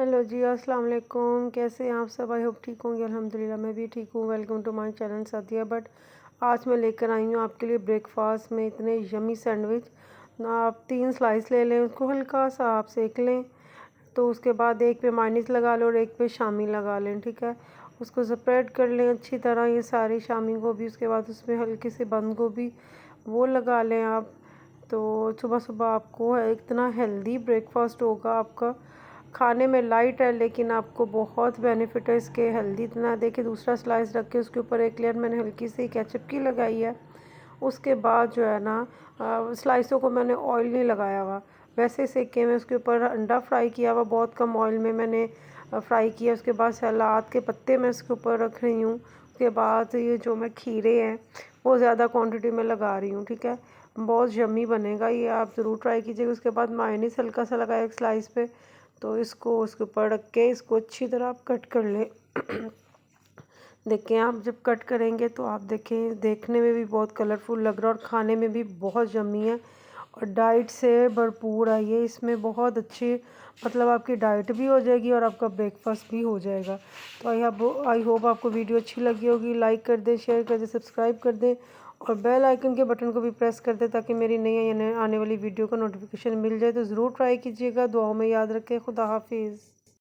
Hello जी, अस्सलाम वालेकुम। कैसे हैं आप सब? आई होप ठीक होंगे। अल्हम्दुलिल्लाह मैं भी ठीक हूँ। Welcome to my channel Sadia Butt. आज मैं लेकर आई हूँ आपके लिए ब्रेकफास्ट में इतने यमी सैंडविच। आप 3 स्लाइस ले लें, उसको हल्का सा आप सेक लें, तो उसके बाद एक पे मायनीस लगा लो और एक पे शामी लगा लें, ठीक है। उसको स्प्रेड कर लें अच्छी तरह, ये सारी शामी को भी। उसके बाद उसमें हल्की सी बंद गोभी वो लगा लें आप। तो सुबह सुबह आपको इतना हेल्दी ब्रेकफास्ट होगा आपका। खाने में लाइट है लेकिन आपको बहुत बेनिफिट है इसके। हेल्दी इतना। देखिए, दूसरा स्लाइस रख के उसके ऊपर एक लेयर मैंने हल्की सी केचप की लगाई है। उसके बाद जो है ना, स्लाइसों को मैंने ऑयल नहीं लगाया हुआ, वैसे सेके में उसके ऊपर अंडा फ्राई किया हुआ, बहुत कम ऑयल में मैंने फ्राई किया। उसके बाद सलाद के पत्ते मैं इसके ऊपर रख रही हूँ। उसके बाद ये जो मैं खीरे हैं वो ज़्यादा क्वांटिटी में लगा रही हूँ, ठीक है। बहुत यम्मी बनेगा ये, आप ज़रूर ट्राई कीजिएगा। उसके बाद मायोनीज हल्का सा लगाया एक स्लाइस पे, तो इसको उसके ऊपर रख के इसको अच्छी तरह आप कट कर लें। देखें, आप जब कट करेंगे तो आप देखें, देखने में भी बहुत कलरफुल लग रहा है और खाने में भी बहुत यम्मी है और डाइट से भरपूर है ये। इसमें बहुत अच्छी, मतलब आपकी डाइट भी हो जाएगी और आपका ब्रेकफास्ट भी हो जाएगा। तो आई होप आपको वीडियो अच्छी लगी होगी। लाइक कर दें, शेयर कर दें, सब्सक्राइब कर दें और बेल आइकन के बटन को भी प्रेस कर दें ताकि मेरी नई आने वाली वीडियो का नोटिफिकेशन मिल जाए। तो ज़रूर ट्राई कीजिएगा। दुआओं में याद रखें। खुदा हाफिज़।